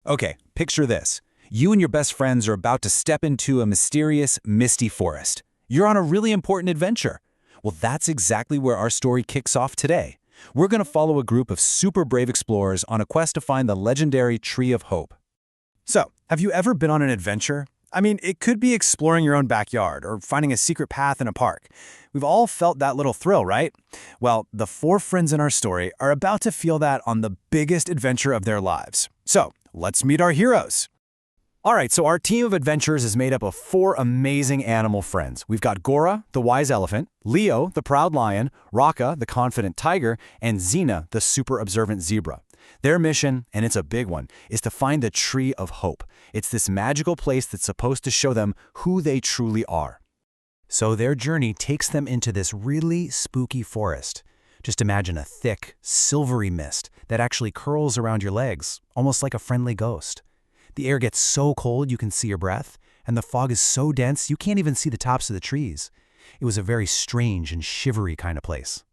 Okay, picture this. You and your best friends are about to step into a mysterious, misty forest. You're on a really important adventure. Well, that's exactly where our story kicks off today. We're going to follow a group of super brave explorers on a quest to find the legendary Tree of Hope. So, have you ever been on an adventure? I mean, it could be exploring your own backyard or finding a secret path in a park. We've all felt that little thrill, right? Well, the four friends in our story are about to feel that on the biggest adventure of their lives. So, let's meet our heroes. All right, so our team of adventurers is made up of four amazing animal friends. We've got Gora, the wise elephant, Leo, the proud lion, Raka, the confident tiger, and Zena, the super observant zebra. Their mission, and it's a big one, is to find the Tree of Hope. It's this magical place that's supposed to show them who they truly are. So their journey takes them into this really spooky forest. Just imagine a thick, silvery mist that actually curls around your legs, almost like a friendly ghost. The air gets so cold you can see your breath, and the fog is so dense you can't even see the tops of the trees. It was a very strange and shivery kind of place.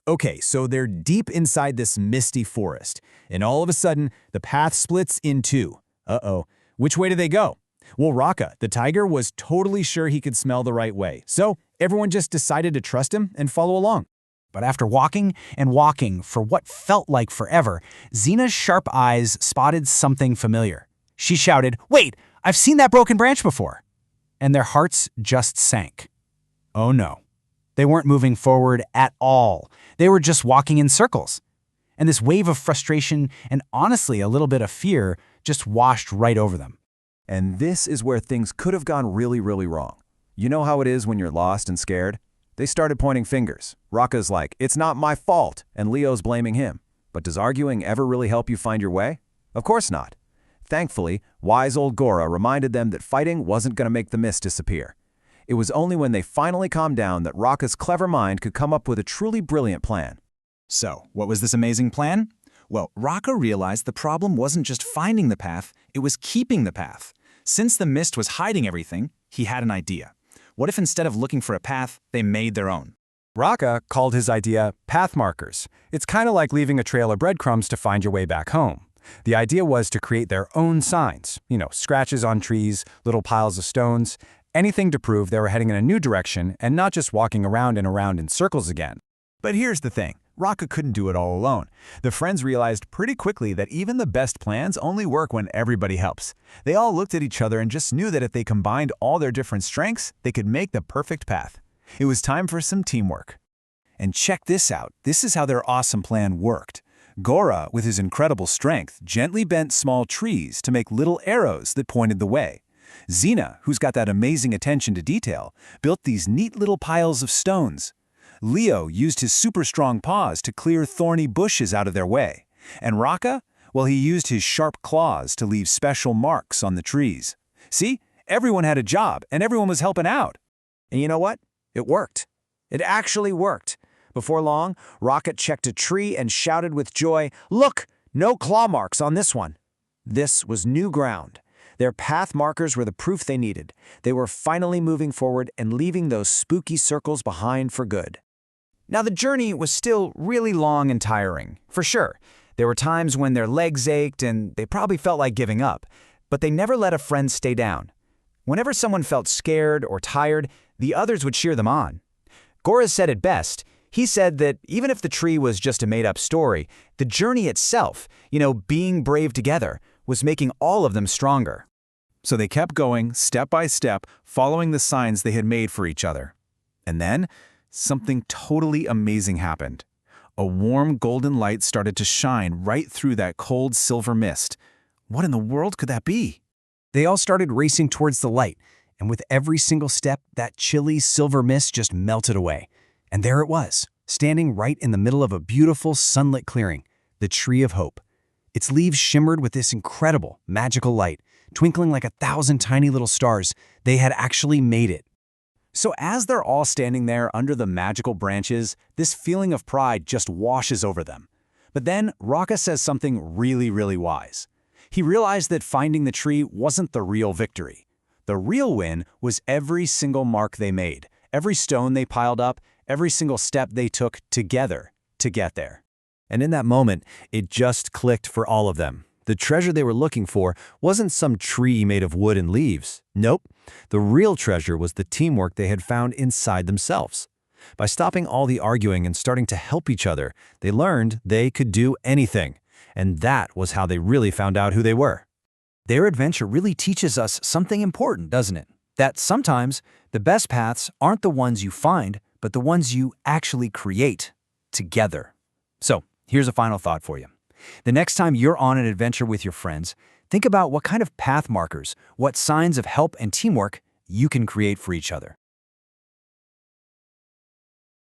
Okay, so they're deep inside this misty forest, and all of a sudden, the path splits in two. Uh-oh. Which way do they go? Well, Raka, the tiger, was totally sure he could smell the right way, so everyone just decided to trust him and follow along. But after walking and walking for what felt like forever, Zena's sharp eyes spotted something familiar. She shouted, "Wait, I've seen that broken branch before!" And their hearts just sank. Oh no. They weren't moving forward at all. They were just walking in circles. And this wave of frustration and honestly a little bit of fear just washed right over them. And this is where things could have gone really, really wrong. You know how it is when you're lost and scared? They started pointing fingers. Raka's like, "It's not my fault," and Leo's blaming him. But does arguing ever really help you find your way? Of course not. Thankfully, wise old Gora reminded them that fighting wasn't going to make the mist disappear. It was only when they finally calmed down that Raka's clever mind could come up with a truly brilliant plan. So, what was this amazing plan? Well, Raka realized the problem wasn't just finding the path, it was keeping the path. Since the mist was hiding everything, he had an idea. What if instead of looking for a path, they made their own? Raka called his idea path markers. It's kind of like leaving a trail of breadcrumbs to find your way back home. The idea was to create their own signs, scratches on trees, little piles of stones, anything to prove they were heading in a new direction and not just walking around and around in circles again. But here's the thing, Raka couldn't do it all alone. The friends realized pretty quickly that even the best plans only work when everybody helps. They all looked at each other and just knew that if they combined all their different strengths, they could make the perfect path. It was time for some teamwork. And check this out, this is how their awesome plan worked. Gora, with his incredible strength, gently bent small trees to make little arrows that pointed the way. Zena, who's got that amazing attention to detail, built these neat little piles of stones. Leo used his super strong paws to clear thorny bushes out of their way. And Raka, well, he used his sharp claws to leave special marks on the trees. See, everyone had a job and everyone was helping out. And you know what? It worked. It actually worked. Before long, Raka checked a tree and shouted with joy, "Look, no claw marks on this one." This was new ground. Their path markers were the proof they needed. They were finally moving forward and leaving those spooky circles behind for good. Now the journey was still really long and tiring, for sure. There were times when their legs ached and they probably felt like giving up, but they never let a friend stay down. Whenever someone felt scared or tired, the others would cheer them on. Gora said it best. He said that even if the tree was just a made-up story, the journey itself, being brave together, was making all of them stronger. So they kept going, step by step, following the signs they had made for each other. And then, something totally amazing happened. A warm golden light started to shine right through that cold silver mist. What in the world could that be? They all started racing towards the light, and with every single step, that chilly silver mist just melted away. And there it was, standing right in the middle of a beautiful sunlit clearing, the Tree of Hope. Its leaves shimmered with this incredible, magical light, twinkling like 1,000 tiny little stars. They had actually made it. So as they're all standing there under the magical branches, this feeling of pride just washes over them. But then Raka says something really, really wise. He realized that finding the tree wasn't the real victory. The real win was every single mark they made, every stone they piled up, every single step they took together to get there. And in that moment, it just clicked for all of them. The treasure they were looking for wasn't some tree made of wood and leaves. Nope. The real treasure was the teamwork they had found inside themselves. By stopping all the arguing and starting to help each other, they learned they could do anything. And that was how they really found out who they were. Their adventure really teaches us something important, doesn't it? That sometimes the best paths aren't the ones you find, but the ones you actually create together. So, here's a final thought for you. The next time you're on an adventure with your friends, think about what kind of path markers, what signs of help and teamwork you can create for each other.